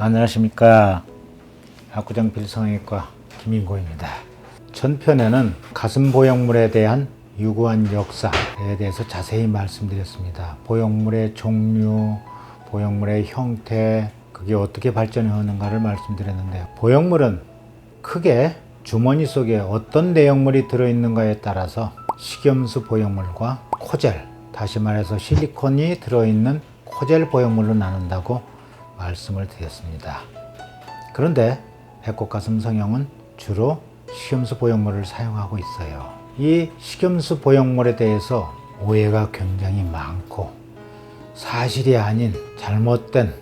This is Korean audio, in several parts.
안녕하십니까. 압구정 필성형외과 김인고입니다. 전편에는 가슴 보형물에 대한 유구한 역사에 대해서 자세히 말씀드렸습니다. 보형물의 종류, 보형물의 형태, 그게 어떻게 발전해 오는가를 말씀드렸는데요. 보형물은 크게 주머니 속에 어떤 내용물이 들어있는가에 따라서 식염수 보형물과 코젤, 다시 말해서 실리콘이 들어있는 코젤 보형물로 나눈다고 말씀을 드렸습니다. 그런데 배꼽가슴 성형은 주로 식염수 보형물을 사용하고 있어요. 이 식염수 보형물에 대해서 오해가 굉장히 많고 사실이 아닌 잘못된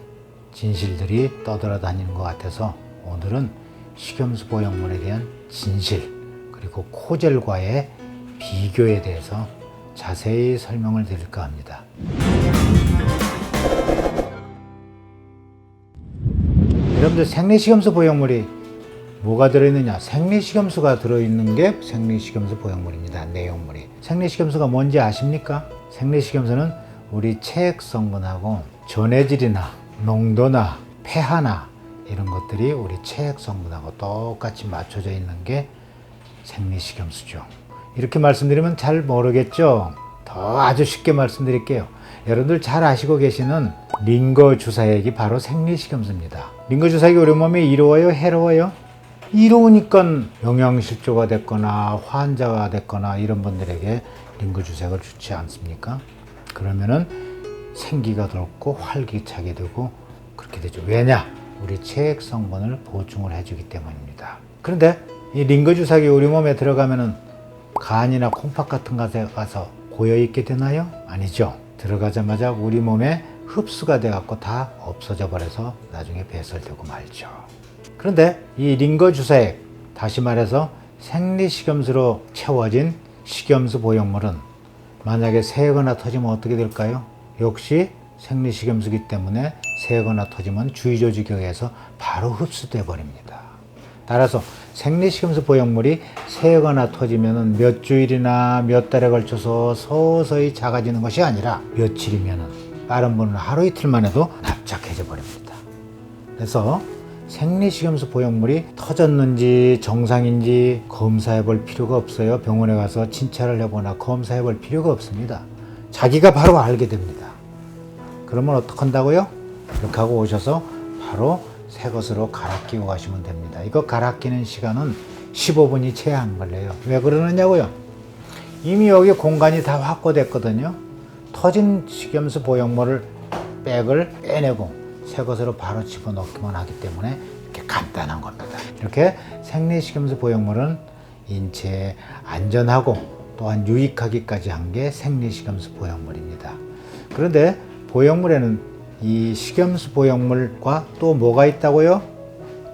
진실들이 떠돌아다니는 것 같아서 오늘은 식염수 보형물에 대한 진실 그리고 코젤과의 비교에 대해서 자세히 설명을 드릴까 합니다. 여러분들 생리식염수 보형물이 뭐가 들어있느냐? 생리식염수가 들어있는 게 생리식염수 보형물입니다. 내용물이. 생리식염수가 뭔지 아십니까? 생리식염수는 우리 체액 성분하고 전해질이나 농도나 pH나 이런 것들이 우리 체액 성분하고 똑같이 맞춰져 있는 게 생리식염수죠. 이렇게 말씀드리면 잘 모르겠죠? 더 아주 쉽게 말씀드릴게요. 여러분들 잘 아시고 계시는 링거 주사액이 바로 생리식염수입니다. 링거 주사액이 우리 몸에 이로워요? 해로워요? 이로우니까 영양실조가 됐거나 환자가 됐거나 이런 분들에게 링거 주사액을 주지 않습니까? 그러면은 생기가 돋고 활기차게 되고 그렇게 되죠. 왜냐? 우리 체액 성분을 보충을 해주기 때문입니다. 그런데 이 링거 주사액이 우리 몸에 들어가면은 간이나 콩팥 같은 곳에 가서 고여있게 되나요? 아니죠. 들어가자마자 우리 몸에 흡수가 돼갖고 다 없어져 버려서 나중에 배설되고 말죠. 그런데 이 링거 주사액, 다시 말해서 생리식염수로 채워진 식염수 보형물은 만약에 새거나 터지면 어떻게 될까요? 역시 생리식염수기 때문에 새거나 터지면 주위조직에 바로 흡수돼 버립니다. 따라서 생리식염수 보형물이 새거나 터지면 몇 주일이나 몇 달에 걸쳐서 서서히 작아지는 것이 아니라 며칠이면 빠른 분은 하루 이틀만 해도 납작해져 버립니다. 그래서 생리식염수 보형물이 터졌는지 정상인지 검사해 볼 필요가 없어요. 병원에 가서 진찰을 해보나 검사해 볼 필요가 없습니다. 자기가 바로 알게 됩니다. 그러면 어떻게 한다고요? 이렇게 하고 오셔서 바로 새 것으로 갈아 끼고 가시면 됩니다. 이거 갈아 끼는 시간은 15분이 채 안 걸려요. 왜 그러느냐고요? 이미 여기 공간이 다 확보됐거든요. 터진 식염수 보형물을 백을 빼내고 새 것으로 바로 집어넣기만 하기 때문에 이렇게 간단한 겁니다. 이렇게 생리식염수 보형물은 인체에 안전하고 또한 유익하기까지 한 게 생리식염수 보형물입니다. 그런데 보형물에는 이 식염수 보형물과 또 뭐가 있다고요?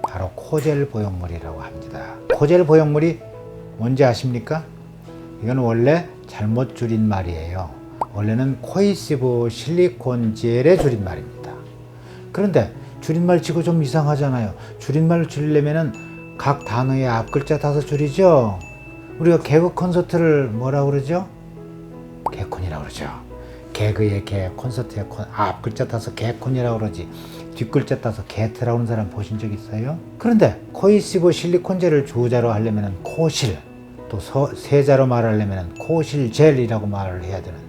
바로 코젤 보형물이라고 합니다. 코젤 보형물이 뭔지 아십니까? 이건 원래 잘못 줄인 말이에요. 원래는 코이시브 실리콘 젤의 줄임말입니다. 그런데 줄임말 치고 좀 이상하잖아요. 줄임말을 줄이려면은 각 단어의 앞 글자 따서 줄이죠. 우리가 개그 콘서트를 뭐라고 그러죠? 개콘이라고 그러죠. 개그의 개, 콘서트의 콘, 앞 글자 따서 개콘이라고 그러지 뒷 글자 따서 개트라고 하는 사람 보신 적 있어요? 그런데 코이시브 실리콘젤을 주자로 하려면 코실, 또 세자로 말하려면 코실젤이라고 말을 해야 되는데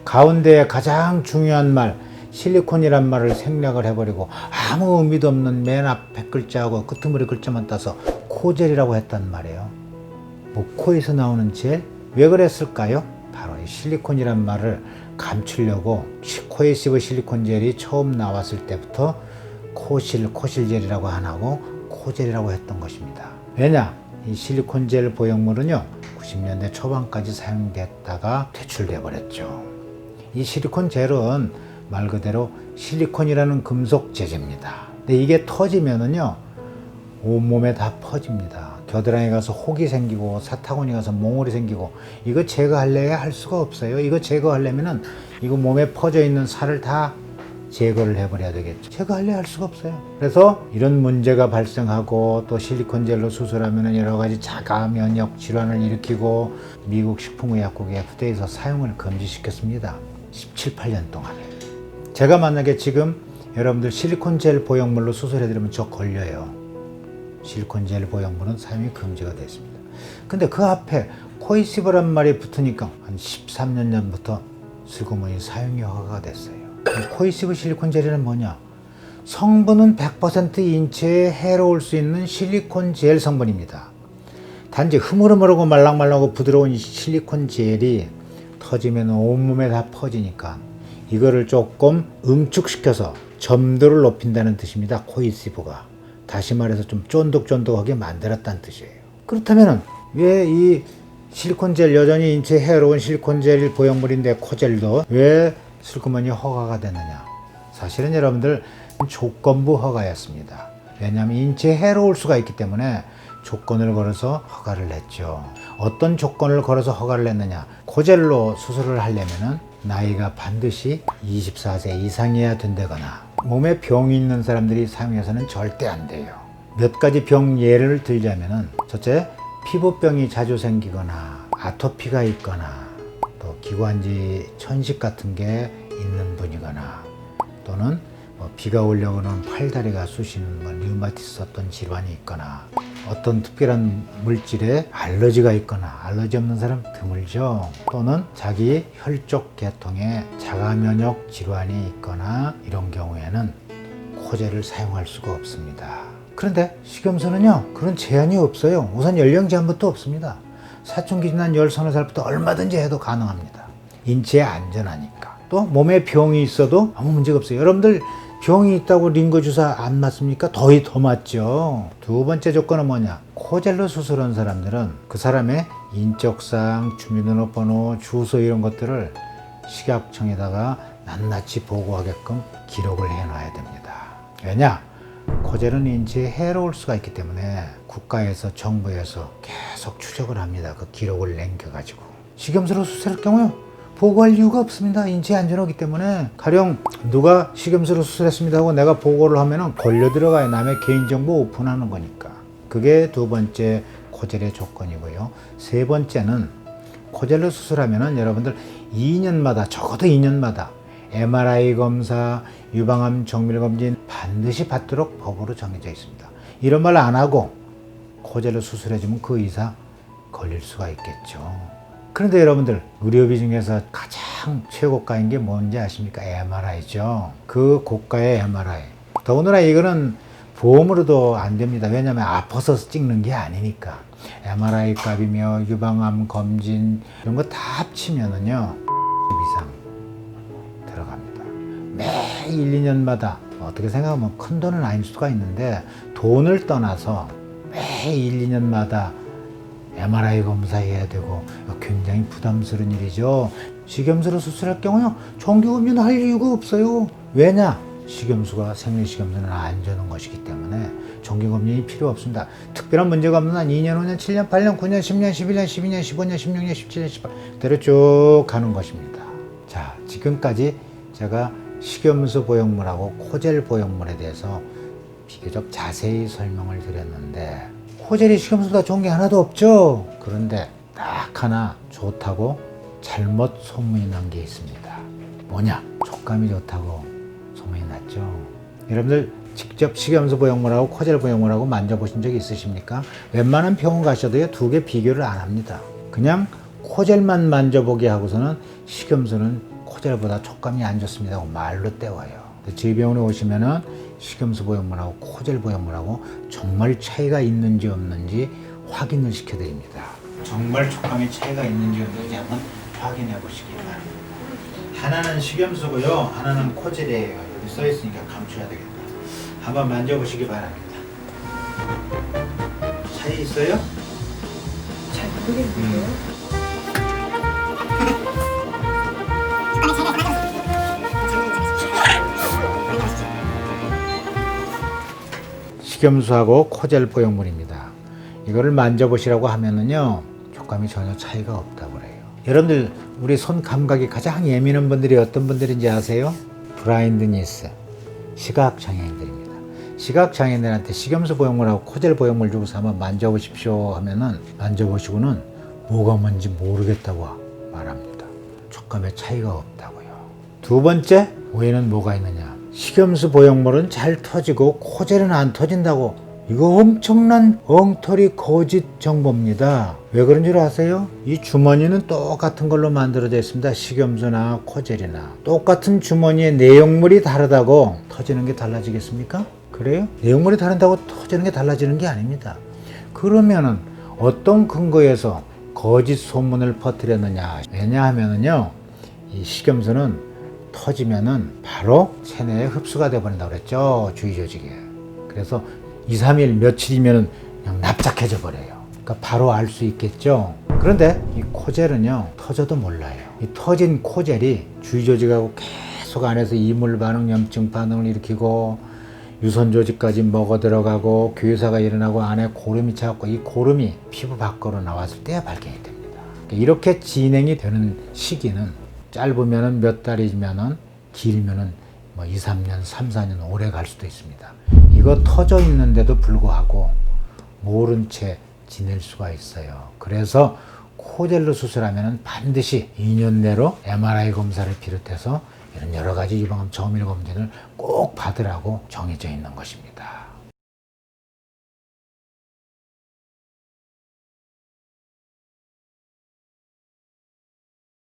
가운데에 가장 중요한 말 실리콘이란 말을 생략을 해버리고 아무 의미도 없는 맨 앞 100글자하고 끄트머리 글자만 따서 코젤이라고 했단 말이에요. 뭐 코에서 나오는 젤? 왜 그랬을까요? 바로 이 실리콘이란 말을 감추려고 코에시브 실리콘 젤이 처음 나왔을 때부터 코실젤이라고 안 하고 코젤이라고 했던 것입니다. 왜냐? 이 실리콘 젤 보형물은요 90년대 초반까지 사용됐다가 퇴출돼 버렸죠. 이 실리콘 젤은 말 그대로 실리콘이라는 금속 제제입니다. 근데 이게 터지면은요 온몸에 다 퍼집니다. 겨드랑이 가서 혹이 생기고 사타구니 가서 몽골이 생기고 이거 제거하려야 할 수가 없어요. 이거 제거하려면은 이거 몸에 퍼져 있는 살을 다 제거를 해버려야 되겠죠. 제거하려야 할 수가 없어요. 그래서 이런 문제가 발생하고 또 실리콘 젤로 수술하면은 여러 가지 자가 면역 질환을 일으키고 미국 식품의약국이 FDA에서 사용을 금지시켰습니다. 17, 18년 동안에. 제가 만약에 지금 여러분들 실리콘 젤 보형물로 수술해드리면 저 걸려요. 실리콘 젤 보형물은 사용이 금지가 됐습니다. 근데 그 앞에 코이시브란 말이 붙으니까 한 13년 전부터 슬그머니 사용이 허가가 됐어요. 코이시브 실리콘 젤은 뭐냐? 성분은 100% 인체에 해로울 수 있는 실리콘 젤 성분입니다. 단지 흐물흐물하고 말랑말랑하고 부드러운 실리콘 젤이 터지면 온몸에 다 퍼지니까 이거를 조금 응축시켜서 점도를 높인다는 뜻입니다. 코이시브가. 다시 말해서 좀 쫀득쫀득하게 만들었다는 뜻이에요. 그렇다면 왜 이 실리콘 젤, 여전히 인체에 해로운 실리콘 젤 보형물인데 코젤도 왜 슬그머니 허가가 됐느냐? 사실은 여러분들 조건부 허가였습니다. 왜냐하면 인체에 해로울 수가 있기 때문에 조건을 걸어서 허가를 냈죠. 어떤 조건을 걸어서 허가를 냈느냐? 코젤로 수술을 하려면은 나이가 반드시 24세 이상이어야 된다거나 몸에 병이 있는 사람들이 사용해서는 절대 안 돼요. 몇 가지 병 예를 들자면은 첫째, 피부병이 자주 생기거나 아토피가 있거나 또 기관지 천식 같은 게 있는 분이거나 또는 비가 오려고는 팔다리가 쑤시는 류마티스 어떤 질환이 있거나 어떤 특별한 물질에 알러지가 있거나 알러지 없는 사람 드물죠. 또는 자기 혈족 계통에 자가 면역 질환이 있거나 이런 경우에는 코젤을 사용할 수가 없습니다. 그런데 식염수는요 그런 제한이 없어요. 우선 연령 제한부터 없습니다. 사춘기 지난 10살부터 얼마든지 해도 가능합니다. 인체에 안전하니까. 또 몸에 병이 있어도 아무 문제가 없어요. 여러분들 병이 있다고 링거 주사 안 맞습니까? 더 맞죠. 두 번째 조건은 뭐냐? 코젤로 수술한 사람들은 그 사람의 인적사항, 주민등록번호, 주소 이런 것들을 식약청에다가 낱낱이 보고하게끔 기록을 해놔야 됩니다. 왜냐? 코젤은 인체에 해로울 수가 있기 때문에 국가에서 정부에서 계속 추적을 합니다. 그 기록을 남겨가지고. 식염수로 수술할 경우요 보고할 이유가 없습니다. 인체에 안전하기 때문에. 가령 누가 식염수로 수술했습니다 하고 내가 보고를 하면은 걸려 들어가요. 남의 개인정보 오픈하는 거니까. 그게 두 번째 코젤의 조건이고요. 세 번째는 코젤로 수술하면은 여러분들 2년마다 적어도 2년마다 MRI 검사, 유방암 정밀 검진 반드시 받도록 법으로 정해져 있습니다. 이런 말 안 하고 코젤로 수술해주면 그 이상 걸릴 수가 있겠죠. 그런데 여러분들 의료비 중에서 가장 최고가인 게 뭔지 아십니까? MRI죠. 그 고가의 MRI. 더군다나 이거는 보험으로도 안 됩니다. 왜냐하면 아파서 찍는 게 아니니까. MRI 값이며 유방암 검진 이런 거 다 합치면은요 이상 들어갑니다. 매 1, 2년마다 어떻게 생각하면 큰 돈은 아닐 수가 있는데 돈을 떠나서 매 1, 2년마다 MRI 검사해야 되고 굉장히 부담스러운 일이죠. 식염수로 수술할 경우요 정기검진 할 이유가 없어요. 왜냐? 식염수가 생리식염수는 안 주는 것이기 때문에 정기검진이 필요 없습니다. 특별한 문제가 없는 한 2년, 5년, 7년, 8년, 9년, 10년, 11년, 12년, 15년, 16년, 17년, 18년 대로 쭉 가는 것입니다. 자, 지금까지 제가 식염수 보형물하고 코젤 보형물에 대해서 비교적 자세히 설명을 드렸는데 코젤이 식염수보다 좋은 게 하나도 없죠. 그런데 딱 하나 좋다고 잘못 소문이 난 게 있습니다. 뭐냐? 촉감이 좋다고 소문이 났죠. 여러분들 직접 식염수 보형물하고 코젤 보형물하고 만져보신 적이 있으십니까? 웬만한 병원 가셔도요 두 개 비교를 안 합니다. 그냥 코젤만 만져보게 하고서는 식염수는 코젤보다 촉감이 안 좋습니다 하고 말로 때워요. 저희 병원에 오시면은 식염수 보형물하고 코젤 보형물하고 정말 차이가 있는지 없는지 확인을 시켜드립니다. 정말 촉감의 차이가 있는지 없는지 한번 확인해 보시기 바랍니다. 하나는 식염수고요, 하나는 코젤이에요. 여기 써 있으니까 감춰야 되겠다. 한번 만져보시기 바랍니다. 차이 있어요? 잘 모르겠는데요. 식염수하고 코젤 보형물입니다. 이거를 만져보시라고 하면은요 촉감이 전혀 차이가 없다고 그래요. 여러분들 우리 손 감각이 가장 예민한 분들이 어떤 분들인지 아세요? 블라인드니스, 시각장애인들입니다. 시각장애인들한테 식염수 보형물하고 코젤 보형물 주고서 한번 만져보십시오 하면은 만져보시고는 뭐가 뭔지 모르겠다고 말합니다. 촉감에 차이가 없다고요. 두 번째 오해는 뭐가 있느냐? 식염수 보형물은 잘 터지고 코젤은 안 터진다고. 이거 엄청난 엉터리 거짓 정보입니다. 왜 그런 줄 아세요? 이 주머니는 똑같은 걸로 만들어져 있습니다. 식염수나 코젤이나. 똑같은 주머니의 내용물이 다르다고 터지는 게 달라지겠습니까? 그래요? 내용물이 다른다고 터지는 게 달라지는 게 아닙니다. 그러면은 어떤 근거에서 거짓 소문을 퍼뜨렸느냐? 왜냐하면은요, 이 식염수는 터지면은 바로 체내에 흡수가 돼버린다고 그랬죠. 주위 조직에. 그래서 2, 3일, 며칠이면은 그냥 납작해져 버려요. 그러니까 바로 알 수 있겠죠. 그런데 이 코젤은요, 터져도 몰라요. 이 터진 코젤이 주위 조직하고 계속 안에서 이물 반응, 염증 반응을 일으키고 유선 조직까지 먹어 들어가고 괴사가 일어나고 안에 고름이 차갖고 이 고름이 피부 밖으로 나왔을 때야 발견이 됩니다. 이렇게 진행이 되는 시기는 짧으면은 몇 달이면은 길면은 뭐 2, 3년, 3, 4년 오래 갈 수도 있습니다. 이거 터져 있는데도 불구하고 모른 채 지낼 수가 있어요. 그래서 코젤로 수술하면 반드시 2년 내로 MRI 검사를 비롯해서 이런 여러 가지 유방암 정밀 검진을 꼭 받으라고 정해져 있는 것입니다.